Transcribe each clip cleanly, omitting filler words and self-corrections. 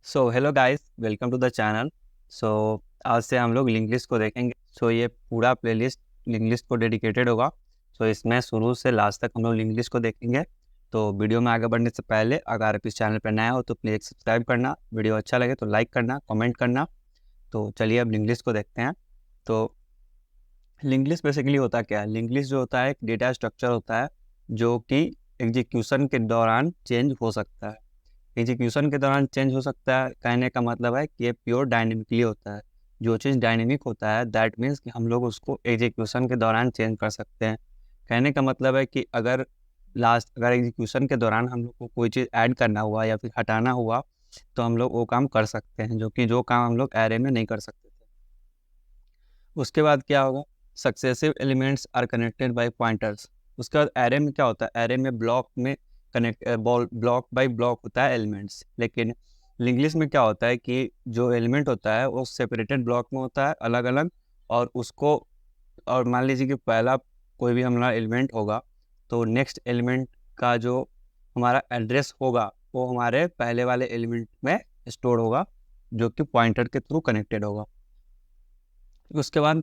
So hello guys, welcome to the channel. So आज से हम लोग लिंग्लिश को देखेंगे। ये पूरा प्लेलिस्ट लिंग्लिश को डेडिकेटेड होगा। इसमें शुरू से लास्ट तक हम लोग लिंग्लिश को देखेंगे। तो वीडियो में आगे बढ़ने से पहले अगर आप इस चैनल पर नया हो तो प्लीज़ सब्सक्राइब करना, वीडियो अच्छा लगे तो लाइक करना, कमेंट करना। तो चलिए अब लिंग्लिश को देखते हैं। तो लिंग्लिश बेसिकली होता क्या है? लिंग्लिश जो होता है एक डेटा स्ट्रक्चर होता है जो कि एग्जीक्यूशन के दौरान चेंज हो सकता है। एग्जीक्यूशन के दौरान चेंज हो सकता है कहने का मतलब है कि ये प्योर डायनेमिकली होता है। जो चीज़ डायनेमिक होता है दैट मीन्स कि हम लोग उसको एग्जीक्यूशन के दौरान चेंज कर सकते हैं। कहने का मतलब है कि अगर एग्जीक्यूशन के दौरान हम लोग को कोई चीज़ ऐड करना हुआ या फिर हटाना हुआ तो हम लोग वो काम कर सकते हैं, जो काम हम लोग एरे में नहीं कर सकते थे। उसके बाद क्या होगा? Successive elements are connected by pointers. उसके बाद एरे में क्या होता है? एरे में ब्लॉक में ब्लॉक बाय ब्लॉक होता है एलिमेंट्स। लेकिन इंग्लिश में क्या होता है कि जो एलिमेंट होता है वो सेपरेटेड ब्लॉक में होता है, अलग अलग। और उसको और मान लीजिए कि पहला कोई भी हमारा एलिमेंट होगा तो नेक्स्ट एलिमेंट का जो हमारा एड्रेस होगा वो हमारे पहले वाले एलिमेंट में स्टोर होगा, जो कि पॉइंटर के थ्रू कनेक्टेड होगा। उसके बाद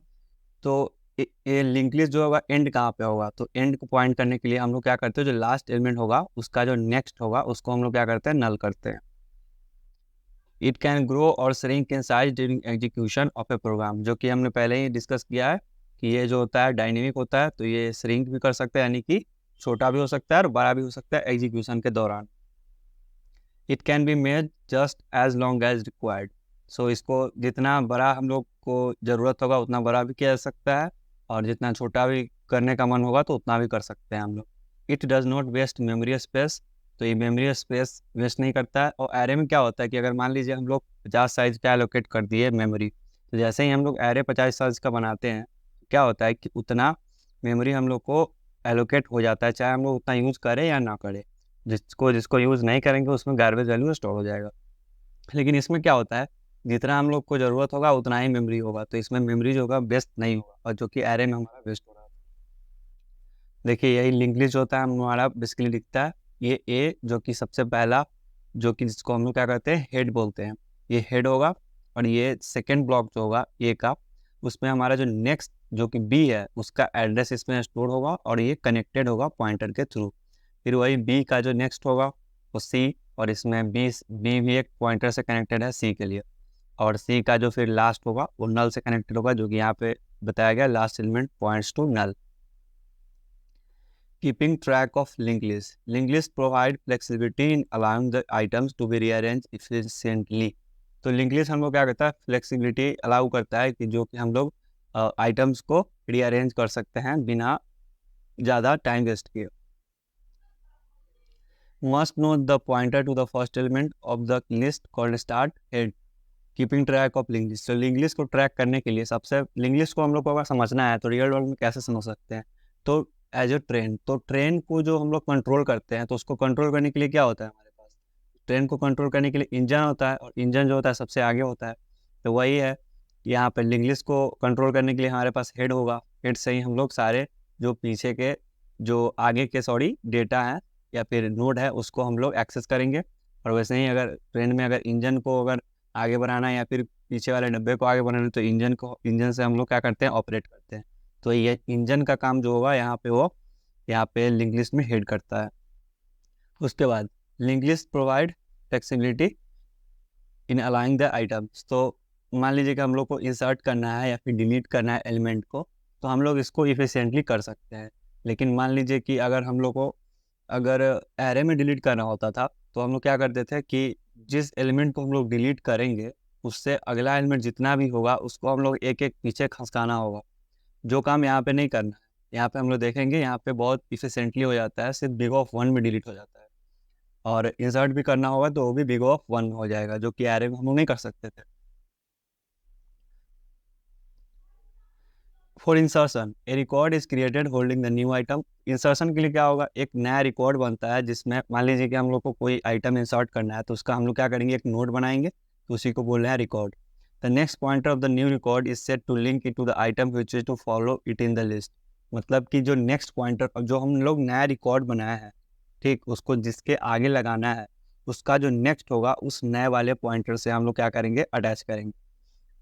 तो ये लिंक लिस्ट जो होगा एंड कहाँ पे होगा? तो एंड को पॉइंट करने के लिए हम लोग क्या करते हैं, जो लास्ट एलिमेंट होगा उसका जो नेक्स्ट होगा उसको हम लोग क्या करते हैं, नल करते हैं। इट कैन ग्रो और shrink in size during execution of a program, जो कि हमने पहले ही डिस्कस किया है कि ये जो होता है डायनेमिक होता है, तो ये श्रिंक भी कर सकता है, यानी कि छोटा भी हो सकता है और बड़ा भी हो सकता है एग्जीक्यूशन के दौरान। It can be made just as long as required. इसको जितना बड़ा हम लोग को ज़रूरत होगा उतना बड़ा भी किया जा सकता है, और जितना छोटा भी करने का मन होगा तो उतना भी कर सकते हैं हम लोग। It does not waste memory space. तो ये मेमोरी स्पेस वेस्ट नहीं करता है। और एरे में क्या होता है कि अगर मान लीजिए हम लोग 50 साइज का एलोकेट कर दिए मेमोरी, तो जैसे ही हम लोग एरे 50 साइज का बनाते हैं, क्या होता है कि उतना मेमोरी हम लोग को एलोकेट हो जाता है, चाहे हम लोग उतना यूज़ करें या ना करें। जिसको जिसको यूज़ नहीं करेंगे उसमें गार्बेज वैल्यू स्टोर हो जाएगा। लेकिन इसमें क्या होता है, जितना हम लोग को ज़रूरत होगा उतना ही मेमोरी होगा, तो इसमें मेमोरी जो होगा वेस्ट नहीं होगा, और जो कि एरे में हमारा वेस्ट हो रहा है। देखिए यही लिंक लिस्ट होता है हमारा बेसिकली दिखता है। ये ए जो कि सबसे पहला, जो कि जिसको हम लोग क्या कहते हैं, हेड बोलते हैं, ये हेड होगा। और ये सेकेंड ब्लॉक जो होगा ए का, उसमें हमारा जो नेक्स्ट जो कि बी है उसका एड्रेस इसमें स्टोर होगा, और ये कनेक्टेड होगा पॉइंटर के थ्रू। फिर वही बी का जो नेक्स्ट होगा वो सी, और इसमें बी भी एक पॉइंटर से कनेक्टेड है सी के लिए। और सी का जो फिर लास्ट होगा वो नल से कनेक्टेड होगा, जो कि यहाँ पे बताया गया last element points to null. Keeping track of link list. Link list provide flexibility in allowing the items to be rearrange efficiently. तो लिंक लिस्ट हम लोग क्या करता है, फ्लेक्सिबिलिटी अलाउ करता है कि जो कि हम लोग आइटम्स को रीअरेंज कर सकते हैं बिना ज़्यादा टाइम वेस्ट किए। Must note the pointer to the first element of the list called start head. Keeping track of link list. तो लिंक लिस्ट को ट्रैक करने के लिए सबसे लिंक लिस्ट को हम लोग को अगर समझना है तो रियल वर्ल्ड में कैसे समझ सकते हैं? तो एज ए ट्रेन, तो ट्रेन को जो हम लोग कंट्रोल करते हैं तो उसको कंट्रोल करने के लिए क्या होता है हमारे पास? ट्रेन को कंट्रोल करने के लिए इंजन होता है, और इंजन जो होता है सबसे आगे होता है। तो वही है, यहाँ पे लिंक लिस्ट को कंट्रोल करने के लिए हमारे पास हेड होगा। हेड से ही हम लोग सारे जो पीछे के जो आगे के डेटा है या फिर नोड है उसको हम लोग एक्सेस करेंगे। और वैसे ही अगर ट्रेन में अगर इंजन को अगर आगे बढ़ाना है या फिर पीछे वाले डब्बे को आगे बढ़ाना है तो इंजन से हम लोग क्या करते हैं, ऑपरेट करते हैं। तो ये इंजन का काम जो होगा यहाँ पे वो यहाँ पे लिंक लिस्ट में हेड करता है। उसके बाद link list provide flexibility in aligning the items. तो मान लीजिए कि हम लोग को इंसर्ट करना है या फिर डिलीट करना है एलिमेंट को, तो हम लोग इसको इफिशिएंटली कर सकते हैं। लेकिन मान लीजिए कि अगर हम लोग को अगर एरे में डिलीट करना होता था तो हम लोग क्या करते थे कि जिस एलिमेंट को हम लोग डिलीट करेंगे उससे अगला एलिमेंट जितना भी होगा उसको हम लोग एक एक पीछे खसकाना होगा। जो काम यहाँ पे नहीं करना है, यहाँ पे हम लोग देखेंगे यहाँ पे बहुत इफिशिएंटली हो जाता है, सिर्फ बिग ऑफ वन में डिलीट हो जाता है। और इंसर्ट भी करना होगा तो वो भी बिग ऑफ वन हो जाएगा, जो कि एरे में हम लोग नहीं कर सकते थे। For insertion A record is created holding the new item. Insertion के लिए क्या होगा, एक नया रिकॉर्ड बनता है जिसमें मान लीजिए कि हम लोग को कोई आइटम इंसर्ट करना है तो उसका हम लोग क्या करेंगे, एक नोड बनाएंगे, तो उसी को बोल रहे हैं record. The next pointer of the new record is set to link it to the item which is to follow it in the list. मतलब कि जो नेक्स्ट पॉइंटर जो हम लोग नया रिकॉर्ड बनाया है, ठीक, उसको जिसके आगे लगाना है उसका जो नेक्स्ट होगा उस नए वाले पॉइंटर से हम लोग क्या करेंगे, अटैच करेंगे।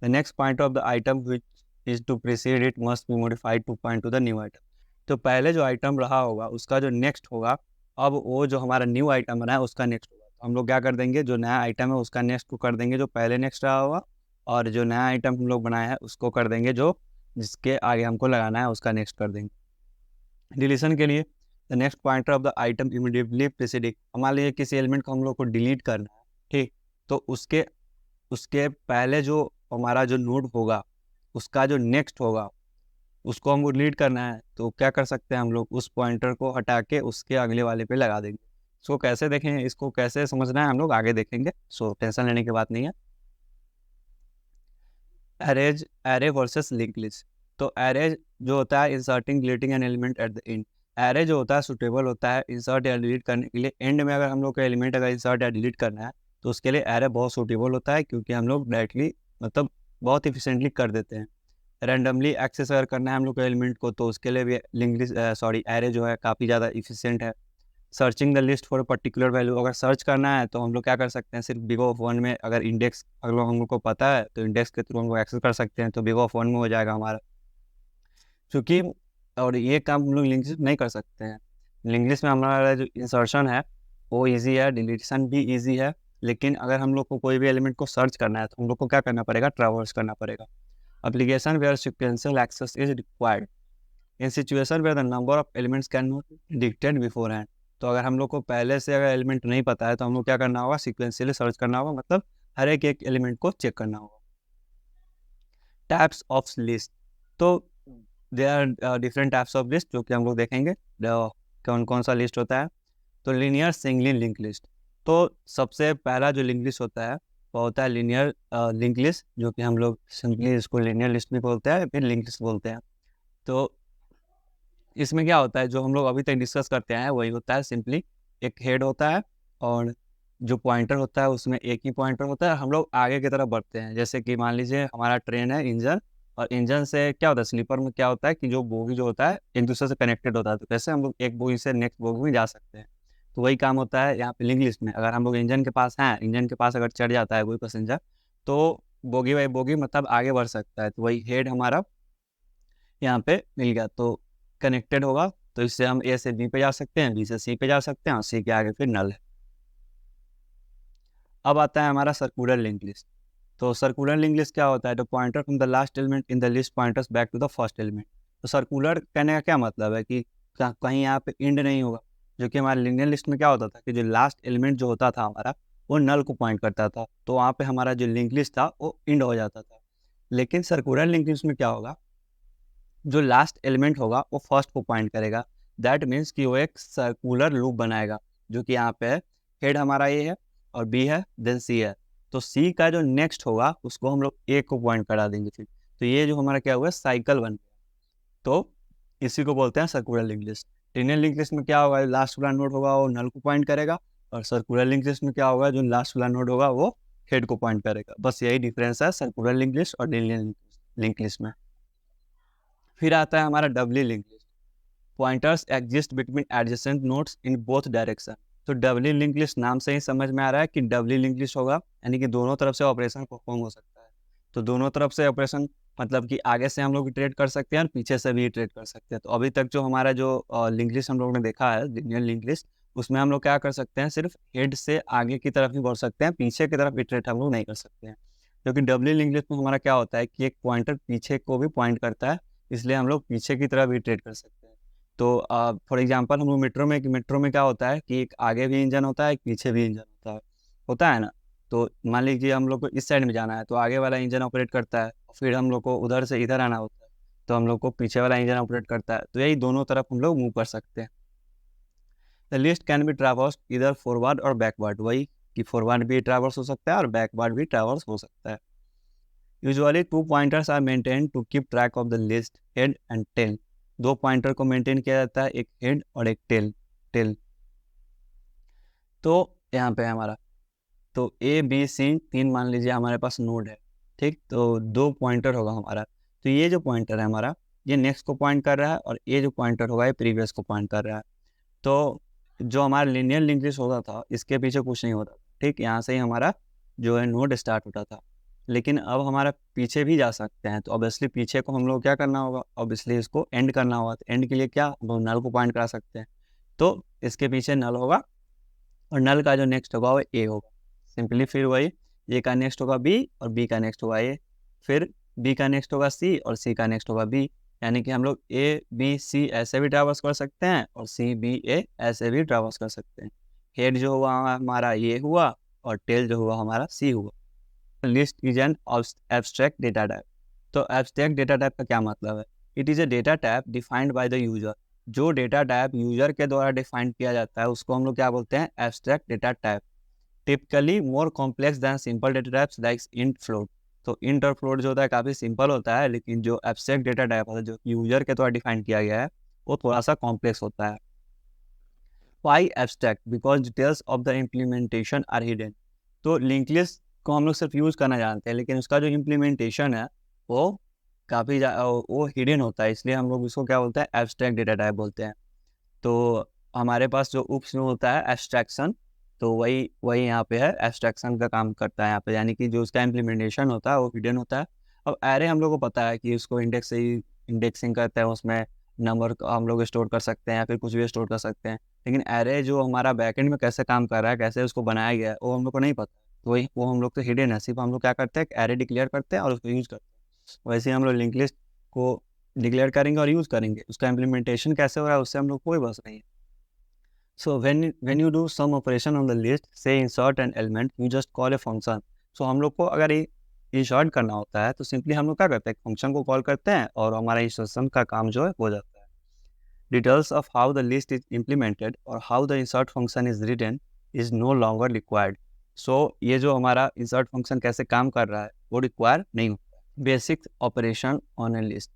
The next pointer of the item which is to precede it must be modified to point to the new item. तो पहले जो आइटम रहा होगा उसका जो नेक्स्ट होगा, अब वो जो हमारा न्यू आइटम बना है उसका नेक्स्ट होगा। तो हम लोग क्या कर देंगे, जो नया आइटम है उसका नेक्स्ट को कर देंगे जो पहले नेक्स्ट रहा होगा, और जो नया आइटम हम लोग बनाया है उसको कर देंगे जो जिसके आगे हमको लगाना है उसका नेक्स्ट कर देंगे। डिलीशन के लिए the next pointer of the item immediately preceding, मान लीजिए किसी एलिमेंट को हम लोग को डिलीट करना है, ठीक, तो उसके उसके पहले जो हमारा जो नोड होगा उसका जो नेक्स्ट होगा उसको हमको डिलीट करना है, तो क्या कर सकते हैं हम लोग, उस पॉइंटर को हटा के उसके अगले वाले पे लगा देंगे। इसको कैसे देखें, इसको कैसे समझना है हम लोग आगे देखेंगे, सो टेंशन लेने की बात नहीं है। Arrays, array versus link list. तो एरे जो होता है inserting deleting an element at the end, array जो होता है सुटेबल होता है इंसर्ट या डिलीट करने के लिए। एंड में अगर हम लोग का एलिमेंट अगर इंसर्ट या डिलीट करना है तो उसके लिए एरे बहुत सुटेबल होता है, क्योंकि हम लोग डायरेक्टली मतलब बहुत इफिशिएंटली कर देते हैं। रैंडमली एक्सेस अगर करना है हम लोग को एलिमेंट को, तो उसके लिए भी लिंक लिस्ट एरे जो है काफ़ी ज़्यादा इफिशिएंट है। Searching the list for particular value, अगर सर्च करना है तो हम लोग क्या कर सकते हैं, सिर्फ बिग ऑफ वन में अगर इंडेक्स अगर हम लोग को पता है तो इंडेक्स के थ्रू हम लोग एक्सेस कर सकते हैं, तो बिग ऑफ वन में हो जाएगा हमारा। क्योंकि और ये काम हम लोग लिंक लिस्ट नहीं कर सकते हैं। लिंक लिस्ट में हमारा जो इंसर्शन है वो ईजी है, डिलीशन भी ईजी है, लेकिन अगर हम लोग को कोई भी एलिमेंट को सर्च करना है तो हम लोग को क्या करना पड़ेगा, ट्रैवर्स करना पड़ेगा। Application where sequential access is required in situation where the number of elements can not detected beforehand. तो अगर हम लोग को पहले से अगर एलिमेंट नहीं पता है तो हम लोग क्या करना होगा, सिक्वेंशियली सर्च करना होगा, मतलब हर एक एलिमेंट को चेक करना होगा। टाइप्स ऑफ लिस्ट, तो there are different types of list जो कि हम लोग देखेंगे कौन कौन सा लिस्ट होता है। तो लीनियर सिंगली लिंक लिस्ट, तो सबसे पहला जो लिंक लिस्ट होता है वो होता है लीनियर लिंक लिस्ट, जो कि हम लोग सिंपली इसको लीनियर लिस्ट भी बोलते हैं फिर लिंक लिस्ट बोलते हैं। तो इसमें क्या होता है, जो हम लोग अभी तक डिस्कस करते हैं वही होता है, सिंपली एक हेड होता है और जो पॉइंटर होता है उसमें एक ही पॉइंटर होता है। हम लोग आगे की तरफ बढ़ते हैं, जैसे कि मान लीजिए हमारा ट्रेन है इंजन, और इंजन से क्या होता है, स्लीपर में क्या होता है कि जो बोगी जो होता है एक दूसरे से कनेक्टेड होता है, तो कैसे हम लोग एक बोगी से नेक्स्ट बोगी में जा सकते हैं। तो वही काम होता है यहाँ पे लिंक लिस्ट में। अगर हम लोग इंजन के पास हैं, इंजन के पास अगर चढ़ जाता है कोई पैसेंजर, तो बोगी बाई बोगी मतलब आगे बढ़ सकता है। तो वही हेड हमारा यहाँ पे मिल गया, तो कनेक्टेड होगा, तो इससे हम ए से बी पे जा सकते हैं, बी से सी पे जा सकते हैं, और सी के आगे फिर नल है। अब आता है हमारा सर्कुलर लिंक लिस्ट। तो सर्कुलर लिंक लिस्ट क्या होता है, तो pointer from the last element in the list pointers back to the first element. तो सर्कुलर कहने का क्या मतलब है कि कहीं यहाँ पे एंड नहीं होगा, जो कि हमारे लिनियर लिस्ट में क्या होता था कि जो लास्ट एलिमेंट जो होता था हमारा वो नल को पॉइंट करता था, तो वहाँ पे हमारा जो लिंक लिस्ट था वो एंड हो जाता था। लेकिन सर्कुलर लिंक लिस्ट में क्या होगा, जो लास्ट एलिमेंट होगा वो फर्स्ट को पॉइंट करेगा। दैट मीन्स कि वो एक सर्कुलर लूप बनाएगा, जो कि यहाँ पे है, हेड हमारा ए है और बी है देन सी है, तो सी का जो नेक्स्ट होगा उसको हम लोग ए को पॉइंट करा देंगे फिर। तो ये जो हमारा क्या हुआ, साइकिल बन गया। तो इसी को बोलते हैं circular link list. Linear link list में क्या होगा, लास्ट वाला नोड होगा वो नल को पॉइंट करेगा, और सर्कुलर लिंक लिस्ट में क्या होगा, जो लास्ट वाला नोड होगा वो हेड को पॉइंट करेगा। बस यही डिफरेंस है सर्कुलर लिंक लिस्ट और लिनियर लिंक लिस्ट में। फिर आता है हमारा doubly link list. Pointers exist between adjacent nodes in both direction. तो डबली लिंक लिस्ट नाम से ही समझ में आ रहा है कि डबली लिंक लिस्ट होगा, यानी कि दोनों तरफ से ऑपरेशन परफॉर्म हो सकता है। तो दोनों तरफ से ऑपरेशन मतलब कि आगे से हम लोग इटरेट कर सकते हैं और पीछे से भी इटरेट कर सकते हैं। तो अभी तक जो हमारा जो लिंक लिस्ट हम लोग ने देखा है लिनियर लिंक लिस्ट, उसमें हम लोग क्या कर सकते हैं, सिर्फ हेड से आगे की तरफ ही बढ़ सकते हैं, पीछे की तरफ इटरेट हम लोग नहीं कर सकते हैं। क्योंकि डबली लिंक लिस्ट में हमारा क्या होता है कि एक पॉइंटर पीछे को भी पॉइंट करता है, इसलिए हम लोग पीछे की तरफ इटरेट कर सकते हैं। तो फॉर एग्जांपल हम लोग मेट्रो में क्या होता है कि एक आगे भी इंजन होता है, एक पीछे भी इंजन होता है ना। तो मान लीजिए हम लोग को इस साइड में जाना है तो आगे वाला इंजन ऑपरेट करता है, फिर हम लोग को उधर से इधर आना होता है तो हम लोग को पीछे वाला इंजन ऑपरेट करता है। तो यही दोनों तरफ हम लोग मूव कर सकते हैं। The list can be traverse इधर फॉरवर्ड और बैकवर्ड, वही कि फॉरवर्ड भी ट्रैवर्स हो सकता है और बैकवर्ड भी ट्रैवर्स हो सकता है। Usually 2 pointers are maintain to keep track of the list, head and tail. 2 pointer को मेंटेन किया जाता है, एक हेड और एक टेल। तो यहाँ पे हमारा तो ए बी सी 3 मान लीजिए हमारे पास नोड है, ठीक, तो 2 पॉइंटर होगा हमारा। तो ये जो पॉइंटर है हमारा ये नेक्स्ट को पॉइंट कर रहा है, और ये जो पॉइंटर होगा ये प्रीवियस को पॉइंट कर रहा है। तो जो हमारा लिनियर लिंक लिस्ट होता था इसके पीछे कुछ नहीं होता, ठीक, यहाँ से ही हमारा जो है नोड स्टार्ट होता था। लेकिन अब हमारा पीछे भी जा सकते हैं, तो ऑब्वियसली पीछे को हम लोग क्या करना होगा, ऑब्वियसली इसको एंड करना होगा। तो एंड के लिए क्या, हम लोग नल को पॉइंट करा सकते हैं, तो इसके पीछे नल होगा और नल का जो नेक्स्ट होगा वो ए होगा। सिंपली फिर वही, ए का नेक्स्ट होगा बी और बी का नेक्स्ट होगा ए, फिर बी का नेक्स्ट होगा सी और सी का नेक्स्ट होगा बी। यानी कि हम लोग ए बी सी ऐसे भी ट्रैवर्स कर सकते हैं और सी बी ए ऐसे भी ट्रैवर्स कर सकते हैं। हेड जो हुआ हमारा ये हुआ और टेल जो हुआ हमारा सी हुआ। List is an abstract data type. तो एब्स्ट्रैक्ट डेटा टाइप का क्या मतलब है, it is a data type defined by the user. जो डेटा टाइप यूजर के द्वारा डिफाइन किया जाता है उसको हम लोग क्या बोलते हैं, abstract data type. Typically more complex than simple data types like int float. तो इंट और फ्लोट जो होता है काफ़ी सिंपल होता है, लेकिन जो एब्स्ट्रैक्ट डेटा टाइप होता है जो यूजर के द्वारा डिफाइन किया गया है वो थोड़ा सा कॉम्प्लेक्स होता है। Why abstract, because details of the implementation are hidden. तो लिंक लिस्ट को हम लोग सिर्फ यूज़ करना जानते हैं, लेकिन उसका जो इम्प्लीमेंटेशन है वो काफ़ी वो हिडन होता है, इसलिए हम लोग उसको क्या बोलते हैं, एब्स्ट्रैक्ट डेटा टाइप बोलते हैं। तो हमारे पास जो उप्स में होता है एब्स्ट्रैक्शन, तो वही वही यहाँ पे है, एब्स्ट्रैक्शन का काम करता है यहाँ पे, यानी कि जो उसका इम्प्लीमेंटेशन होता है वो हिडन होता है। अब एरे हम लोग को पता है कि उसको इंडेक्स से ही इंडेक्सिंग करते हैं, उसमें नंबर हम लोग स्टोर कर सकते हैं या फिर कुछ भी स्टोर कर सकते हैं। लेकिन एरे जो हमारा बैकएंड में कैसे काम कर रहा है, कैसे उसको बनाया गया है, वो हम लोग को नहीं पता। तो वही वो हम लोग तो हिडन है, सिर्फ हम लोग क्या करते हैं, एरे डिक्लेयर करते हैं और उसको यूज़ करते हैं। वैसे ही हम लोग लिंक लिस्ट को डिक्लेयर करेंगे और यूज़ करेंगे, उसका इम्प्लीमेंटेशन कैसे हो रहा है उससे हम लोग कोई बस नहीं है। So when you do some operation on the list, say insert an element, you just call a function. So हम लोग को अगर ये इंसर्ट करना होता है तो सिंपली हम लोग क्या करते हैं, फंक्शन को कॉल करते हैं और हमारा इंसर्शन का काम जो है हो जाता है। Details of how the list is implemented और how the insert function is written is no longer required. So ये जो हमारा इंसर्ट फंक्शन कैसे काम कर रहा है वो रिक्वायर नहीं होता है। Basic operation on a list.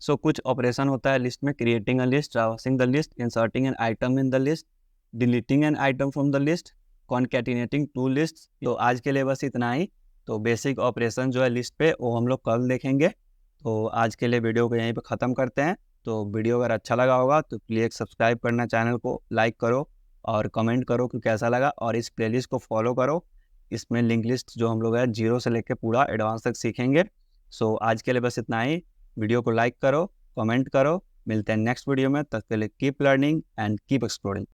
So कुछ ऑपरेशन होता है लिस्ट में, creating a list, traversing the list, inserting an item in the list, deleting an item from the list, concatenating two list. तो आज के लिए बस इतना ही। तो बेसिक ऑपरेशन जो है लिस्ट पे वो हम लोग कल देखेंगे। तो आज के लिए वीडियो को यहीं पे ख़त्म करते हैं। तो वीडियो अगर अच्छा लगा होगा तो प्लीज़ सब्सक्राइब करना, चैनल को लाइक करो और कमेंट करो कि कैसा लगा, और इस प्लेलिस्ट को फॉलो करो। इसमें लिंक लिस्ट जो हम लोग है जीरो से लेकर पूरा एडवांस तक सीखेंगे। सो आज के लिए बस इतना ही। वीडियो को लाइक करो, कमेंट करो, मिलते हैं नेक्स्ट वीडियो में। तब तक के लिए keep learning and keep exploring.